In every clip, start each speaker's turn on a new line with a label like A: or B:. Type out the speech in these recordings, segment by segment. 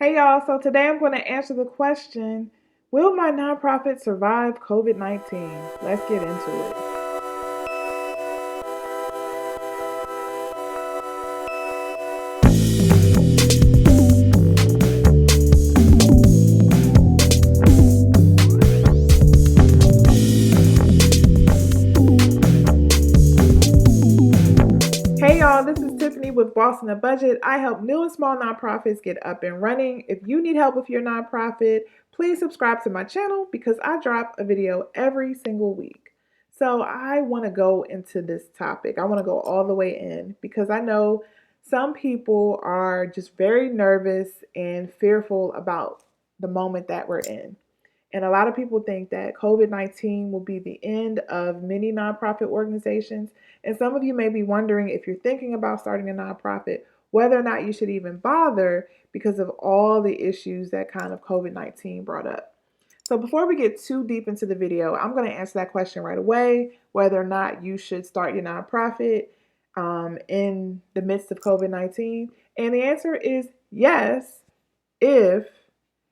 A: Hey y'all, so today I'm going to answer the question, will my nonprofit survive COVID-19? Let's get into it. Hey y'all, this is Tiffany with Boss in a Budget. I help new and small nonprofits get up and running. If you need help with your nonprofit, please subscribe to my channel because I drop a video every single week. So I want to go into this topic. I want to go all the way in because I know some people are just very nervous and fearful about the moment that we're in. And a lot of people think that COVID-19 will be the end of many nonprofit organizations. And some of you may be wondering, if you're thinking about starting a nonprofit, whether or not you should even bother because of all the issues that kind of COVID-19 brought up. So before we get too deep into the video, I'm going to answer that question right away, whether or not you should start your nonprofit in the midst of COVID-19. And the answer is yes, if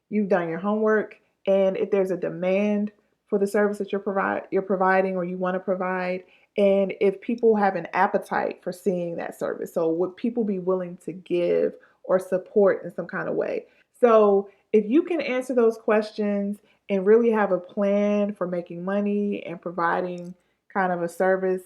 A: you've done your homework and if there's a demand for the service that you're providing or you want to provide, and if people have an appetite for seeing that service. So would people be willing to give or support in some kind of way? So if you can answer those questions and really have a plan for making money and providing kind of a service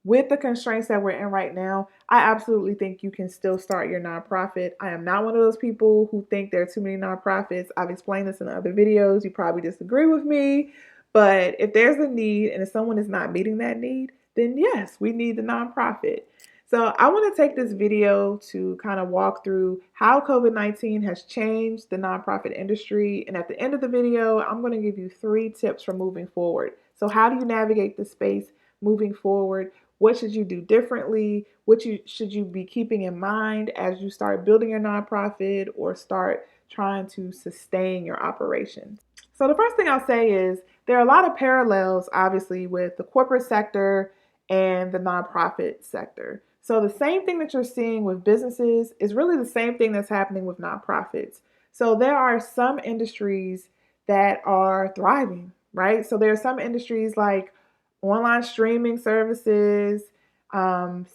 A: with the constraints that we're in right now, I absolutely think you can still start your nonprofit. I am not one of those people who think there are too many nonprofits. I've explained this in other videos. You probably disagree with me, but if there's a need and if someone is not meeting that need, then yes, we need the nonprofit. So I want to take this video to kind of walk through how COVID-19 has changed the nonprofit industry. And at the end of the video, I'm going to give you 3 tips for moving forward. So how do you navigate the space moving forward? What should you do differently? Should you be keeping in mind as you start building your nonprofit or start trying to sustain your operations? So the first thing I'll say is there are a lot of parallels, obviously, with the corporate sector and the nonprofit sector. So the same thing that you're seeing with businesses is really the same thing that's happening with nonprofits. So there are some industries that are thriving, right? So there are some industries like online streaming services, um,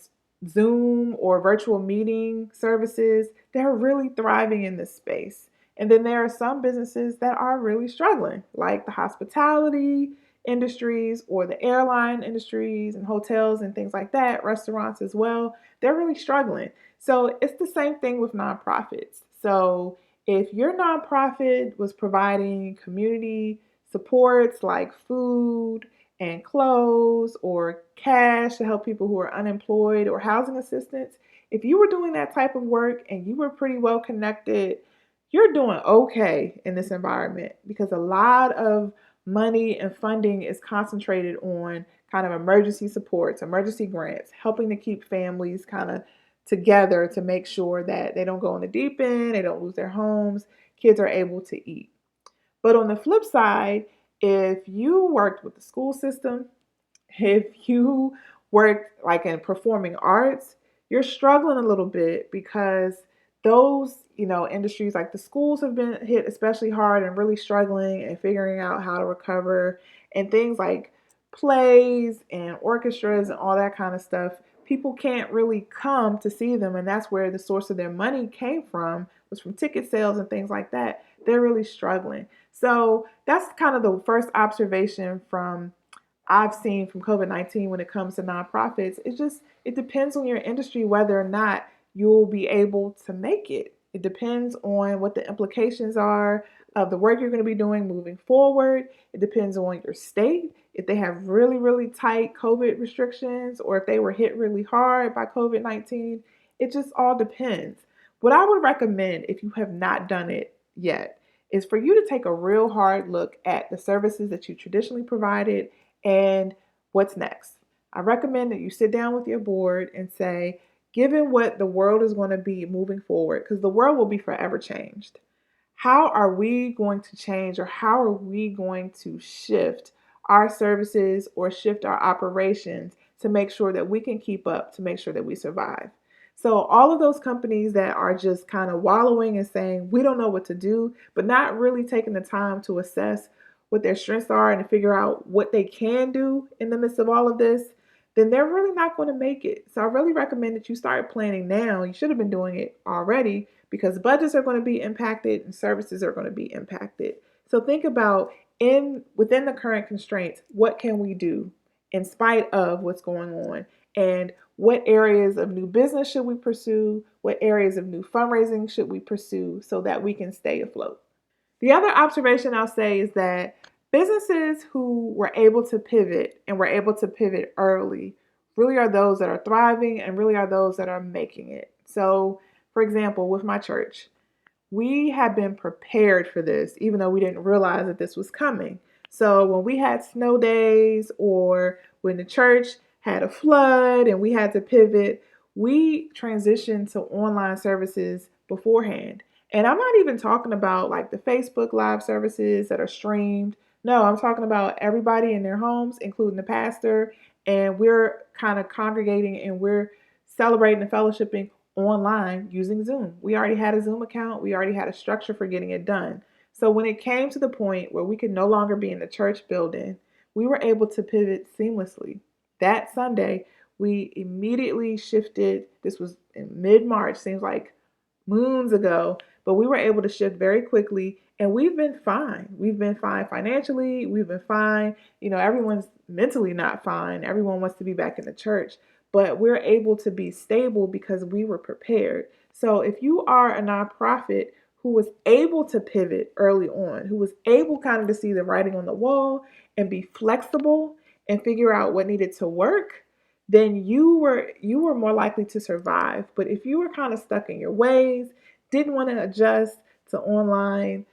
A: Zoom or virtual meeting services, they're really thriving in this space. And then there are some businesses that are really struggling, like the hospitality industries or the airline industries and hotels and things like that, restaurants as well. They're really struggling. So it's the same thing with nonprofits. So if your nonprofit was providing community supports like food, and clothes or cash to help people who are unemployed or housing assistance, if you were doing that type of work and you were pretty well connected, you're doing okay in this environment because a lot of money and funding is concentrated on kind of emergency supports, emergency grants, helping to keep families kind of together to make sure that they don't go in the deep end, they don't lose their homes, kids are able to eat. But on the flip side, if you worked with the school system, if you worked like in performing arts, you're struggling a little bit because those, industries like the schools have been hit especially hard and really struggling and figuring out how to recover, and things like plays and orchestras and all that kind of stuff. People can't really come to see them, and that's where the source of their money came from, was from ticket sales and things like that. They're really struggling. So that's kind of the first observation from I've seen from COVID-19 when it comes to nonprofits. It depends on your industry whether or not you'll be able to make it. It depends on what the implications are of the work you're going to be doing moving forward. It depends on your state, if they have really, really tight COVID restrictions or if they were hit really hard by COVID-19. It just all depends. What I would recommend, if you have not done it yet, is for you to take a real hard look at the services that you traditionally provided and what's next. I recommend that you sit down with your board and say, given what the world is going to be moving forward, because the world will be forever changed, how are we going to change or how are we going to shift our services or shift our operations to make sure that we can keep up, to make sure that we survive? So all of those companies that are just kind of wallowing and saying, we don't know what to do, but not really taking the time to assess what their strengths are and to figure out what they can do in the midst of all of this, then they're really not going to make it. So I really recommend that you start planning now. You should have been doing it already because budgets are going to be impacted and services are going to be impacted. So think about in within the current constraints, what can we do in spite of what's going on? And what areas of new business should we pursue? What areas of new fundraising should we pursue so that we can stay afloat? The other observation I'll say is that businesses who were able to pivot and were able to pivot early really are those that are thriving and really are those that are making it. So, for example, with my church, we had been prepared for this, even though we didn't realize that this was coming. So when we had snow days or when the church had a flood and we had to pivot, we transitioned to online services beforehand. And I'm not even talking about like the Facebook Live services that are streamed. No, I'm talking about everybody in their homes, including the pastor. And we're kind of congregating and we're celebrating and fellowshipping online using Zoom. We already had a Zoom account, we already had a structure for getting it done. So when it came to the point where we could no longer be in the church building, we were able to pivot seamlessly. That Sunday, we immediately shifted. This was in mid March, seems like moons ago, but we were able to shift very quickly and we've been fine. We've been fine financially. We've been fine. Everyone's mentally not fine. Everyone wants to be back in the church, but we're able to be stable because we were prepared. So if you are a nonprofit who was able to pivot early on, who was able kind of to see the writing on the wall and be flexible and figure out what needed to work, then you were more likely to survive. But if you were kind of stuck in your ways, didn't want to adjust to online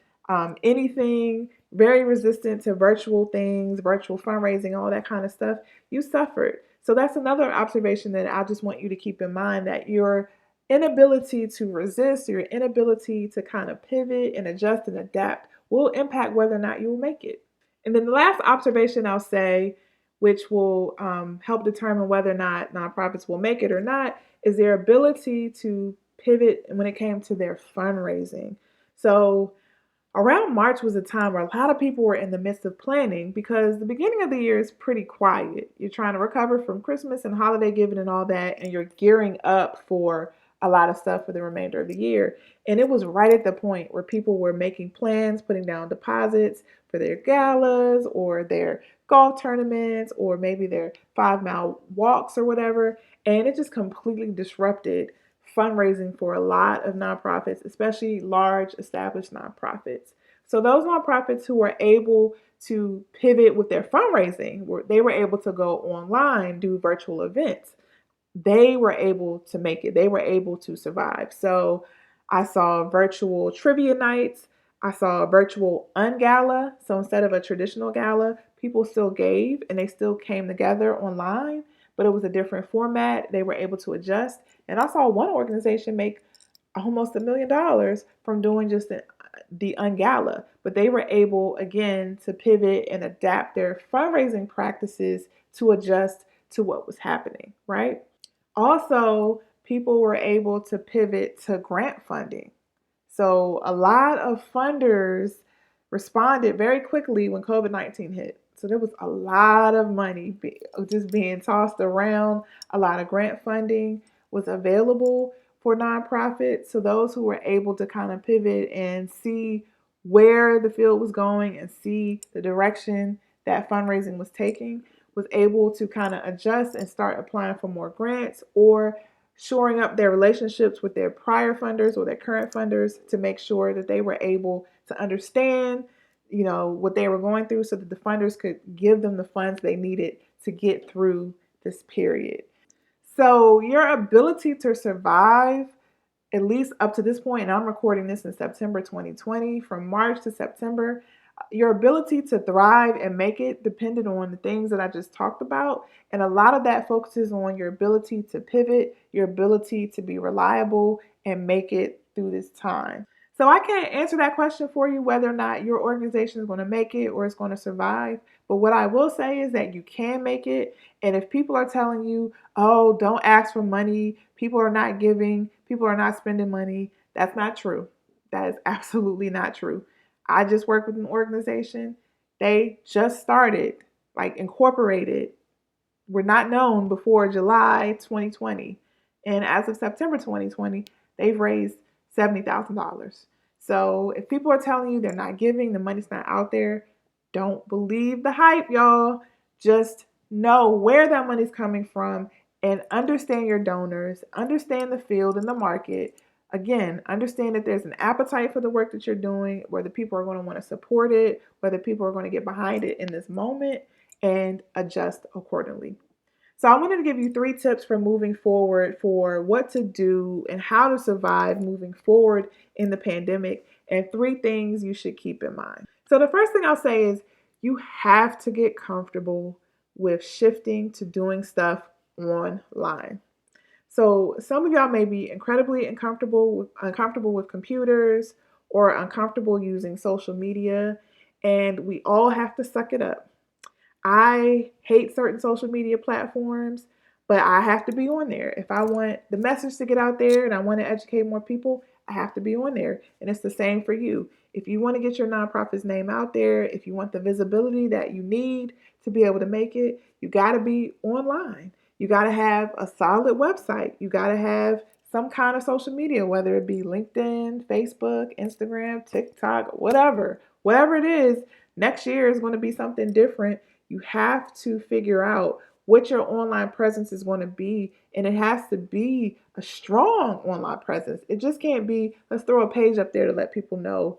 A: anything, very resistant to virtual things, virtual fundraising, all that kind of stuff, you suffered. So that's another observation that I just want you to keep in mind, that your inability to resist, your inability to kind of pivot and adjust and adapt will impact whether or not you will make it. And then the last observation I'll say, which will help determine whether or not nonprofits will make it or not, is their ability to pivot when it came to their fundraising. So around March was a time where a lot of people were in the midst of planning because the beginning of the year is pretty quiet. You're trying to recover from Christmas and holiday giving and all that, and you're gearing up for a lot of stuff for the remainder of the year. And it was right at the point where people were making plans, putting down deposits for their galas or their golf tournaments or maybe their 5 mile walks or whatever. And it just completely disrupted fundraising for a lot of nonprofits, especially large established nonprofits. So those nonprofits who were able to pivot with their fundraising, they were able to go online, do virtual events. They were able to make it. They were able to survive. So I saw virtual trivia nights. I saw a virtual ungala. So instead of a traditional gala, people still gave and they still came together online, but it was a different format. They were able to adjust. And I saw one organization make almost $1 million from doing just the ungala, but they were able again to pivot and adapt their fundraising practices to adjust to what was happening, right? Also, people were able to pivot to grant funding. So a lot of funders responded very quickly when COVID-19 hit. So there was a lot of money just being tossed around. A lot of grant funding was available for nonprofits. So those who were able to kind of pivot and see where the field was going and see the direction that fundraising was taking was able to kind of adjust and start applying for more grants or shoring up their relationships with their prior funders or their current funders to make sure that they were able to understand, what they were going through so that the funders could give them the funds they needed to get through this period. So your ability to survive, at least up to this point, and I'm recording this in September 2020, from March to September, your ability to thrive and make it depended on the things that I just talked about. And a lot of that focuses on your ability to pivot, your ability to be reliable and make it through this time. So I can't answer that question for you whether or not your organization is going to make it or it's going to survive. But what I will say is that you can make it. And if people are telling you, oh, don't ask for money, people are not giving, people are not spending money, that's not true. That is absolutely not true. I just work with an organization. They just started, like incorporated, were not known before July 2020. And as of September 2020, they've raised $70,000. So if people are telling you they're not giving, the money's not out there, don't believe the hype, y'all. Just know where that money's coming from and understand your donors, understand the field and the market. Again, understand that there's an appetite for the work that you're doing, whether people are going to want to support it, whether people are going to get behind it in this moment, and adjust accordingly. So I wanted to give you 3 tips for moving forward for what to do and how to survive moving forward in the pandemic, and 3 things you should keep in mind. So the first thing I'll say is you have to get comfortable with shifting to doing stuff online. So some of y'all may be incredibly uncomfortable with computers or uncomfortable using social media, and we all have to suck it up. I hate certain social media platforms, but I have to be on there. If I want the message to get out there and I want to educate more people, I have to be on there. And it's the same for you. If you want to get your nonprofit's name out there, if you want the visibility that you need to be able to make it, you got to be online. You got to have a solid website. You got to have some kind of social media, whether it be LinkedIn, Facebook, Instagram, TikTok, whatever. Whatever it is, next year is going to be something different. You have to figure out what your online presence is going to be, and it has to be a strong online presence. It just can't be, let's throw a page up there to let people know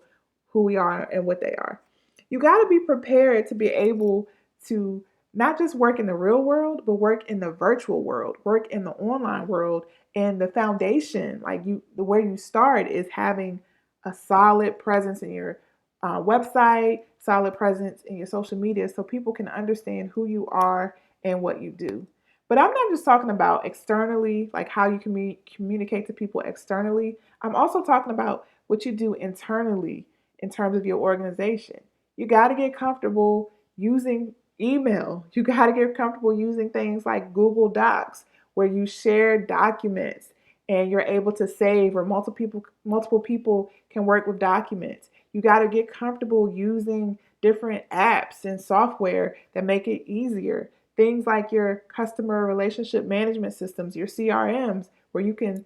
A: who we are and what they are. You got to be prepared to be able to not just work in the real world, but work in the virtual world, work in the online world. And the foundation, like the where you start, is having a solid presence in your website, solid presence in your social media so people can understand who you are and what you do. But I'm not just talking about externally, like how you communicate to people externally. I'm also talking about what you do internally in terms of your organization. You got to get comfortable using email. You got to get comfortable using things like Google Docs where you share documents and you're able to save, or multiple people can work with documents. You got to get comfortable using different apps and software that make it easier. Things like your customer relationship management systems, your CRMs, where you can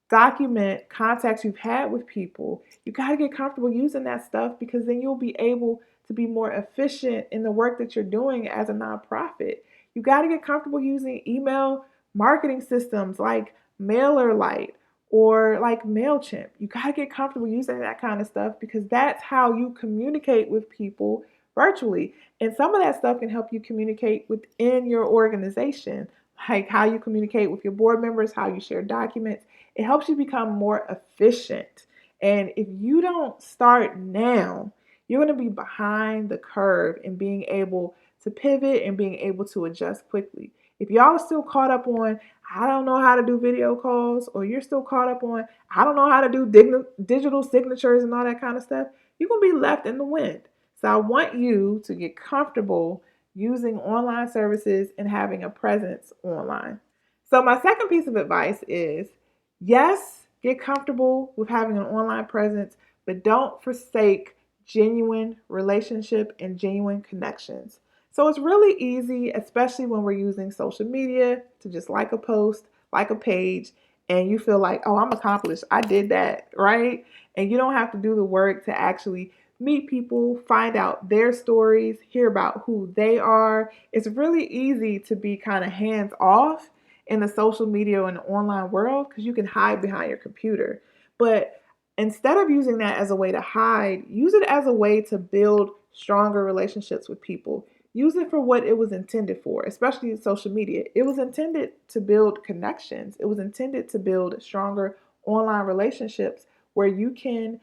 A: document contacts you've had with people. You got to get comfortable using that stuff because then you'll be able to be more efficient in the work that you're doing as a nonprofit. You got to get comfortable using email marketing systems like MailerLite or like MailChimp. You got to get comfortable using that kind of stuff because that's how you communicate with people virtually. And some of that stuff can help you communicate within your organization, like how you communicate with your board members, how you share documents. It helps you become more efficient. And if you don't start now, you're going to be behind the curve in being able to pivot and being able to adjust quickly. If y'all are still caught up on, I don't know how to do video calls, or you're still caught up on, I don't know how to do digital signatures and all that kind of stuff, you're going to be left in the wind. So I want you to get comfortable using online services and having a presence online. So my second piece of advice is, yes, get comfortable with having an online presence, but don't forsake genuine relationship and genuine connections. So it's really easy, especially when we're using social media, to just like a post, like a page, and you feel like, oh, I'm accomplished. I did that, right? And you don't have to do the work to actually meet people, find out their stories, hear about who they are. It's really easy to be kind of hands off in the social media and online world because you can hide behind your computer. But instead of using that as a way to hide, use it as a way to build stronger relationships with people. Use it for what it was intended for, especially social media. It was intended to build connections. It was intended to build stronger online relationships where you can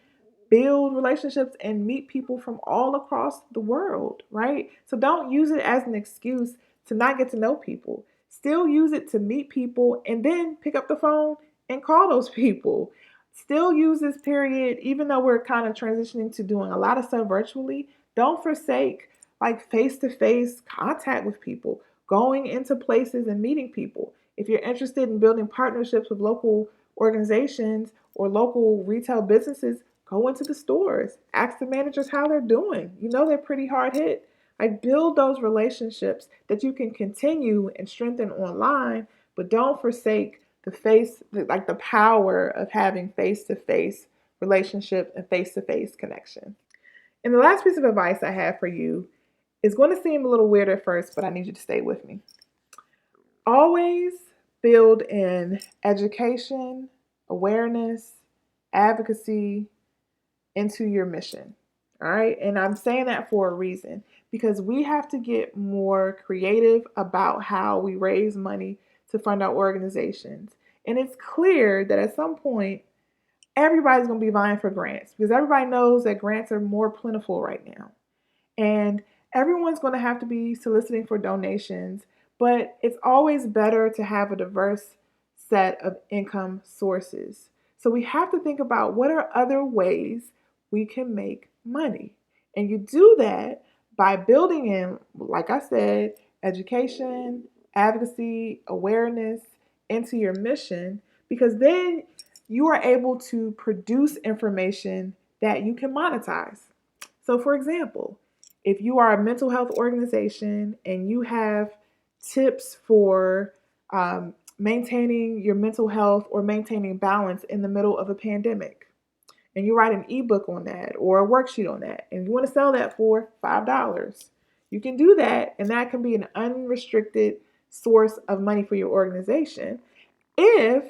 A: build relationships and meet people from all across the world, right? So don't use it as an excuse to not get to know people. Still use it to meet people and then pick up the phone and call those people. Still use this period, even though we're kind of transitioning to doing a lot of stuff virtually. Don't forsake like face to face contact with people, going into places and meeting people. If you're interested in building partnerships with local organizations or local retail businesses, go into the stores, ask the managers how they're doing. You know they're pretty hard hit. Like build those relationships that you can continue and strengthen online, but don't forsake like the power of having face to face relationship and face to face connection. And the last piece of advice I have for you is going to seem a little weird at first, but I need you to stay with me. Always build in education, awareness, advocacy into your mission. All right. And I'm saying that for a reason because we have to get more creative about how we raise money to fund our organizations. And it's clear that at some point, everybody's going to be vying for grants because everybody knows that grants are more plentiful right now. And everyone's going to have to be soliciting for donations, but it's always better to have a diverse set of income sources. So we have to think about what are other ways we can make money. And you do that by building in, like I said, education, advocacy, awareness into your mission, because then you are able to produce information that you can monetize. So, for example, if you are a mental health organization and you have tips for maintaining your mental health or maintaining balance in the middle of a pandemic, and you write an ebook on that or a worksheet on that, and you want to sell that for $5, you can do that, and that can be an unrestricted source of money for your organization if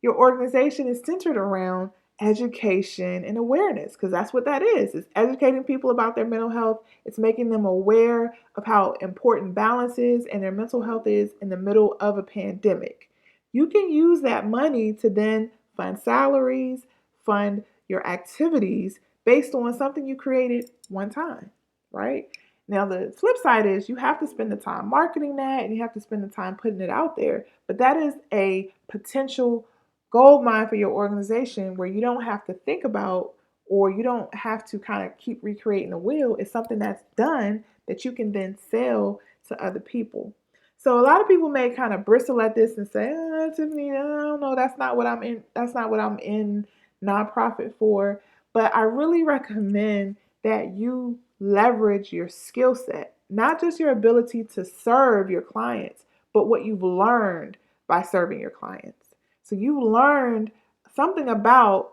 A: your organization is centered around education and awareness, because that's what that is. It's educating people about their mental health. It's making them aware of how important balance is and their mental health is in the middle of a pandemic. You can use that money to then fund salaries, fund your activities based on something you created one time, right? Now, the flip side is you have to spend the time marketing that and you have to spend the time putting it out there. But that is a potential gold mine for your organization where you don't have to think about or you don't have to kind of keep recreating the wheel. It's something that's done that you can then sell to other people. So a lot of people may kind of bristle at this and say, Tiffany, I don't know, that's not what I'm in. That's not what I'm in nonprofit for. But I really recommend that you leverage your skill set, not just your ability to serve your clients, but what you've learned by serving your clients. So you learned something about,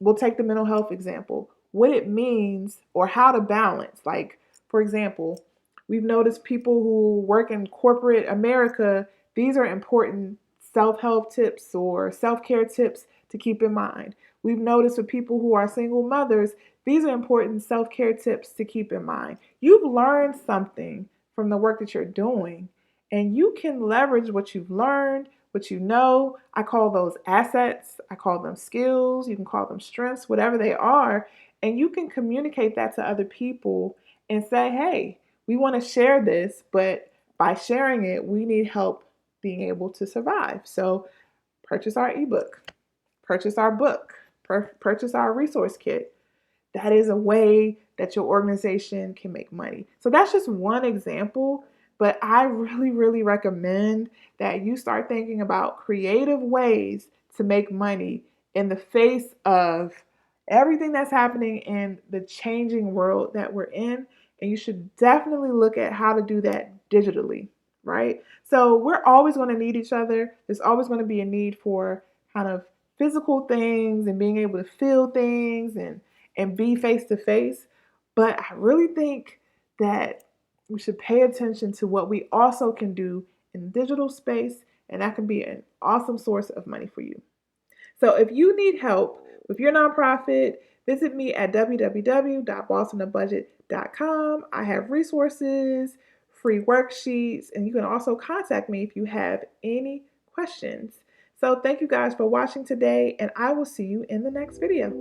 A: we'll take the mental health example, what it means or how to balance. Like, for example, we've noticed people who work in corporate America, these are important self-help tips or self-care tips to keep in mind. We've noticed for people who are single mothers, these are important self-care tips to keep in mind. You've learned something from the work that you're doing, and you can leverage what you've learned, what you know. I call those assets. I call them skills. You can call them strengths, whatever they are. And you can communicate that to other people and say, hey, we want to share this, but by sharing it, we need help being able to survive. So purchase our ebook, purchase our book, purchase our resource kit. That is a way that your organization can make money. So that's just one example, but I really, really recommend that you start thinking about creative ways to make money in the face of everything that's happening in the changing world that we're in. And you should definitely look at how to do that digitally, right? So we're always going to need each other. There's always going to be a need for kind of physical things and being able to feel things and be face to face. But I really think that we should pay attention to what we also can do in the digital space, and that can be an awesome source of money for you. So if you need help with your nonprofit, visit me at www.bossonabudget.com. I have resources, free worksheets, and you can also contact me if you have any questions. So thank you guys for watching today, and I will see you in the next video.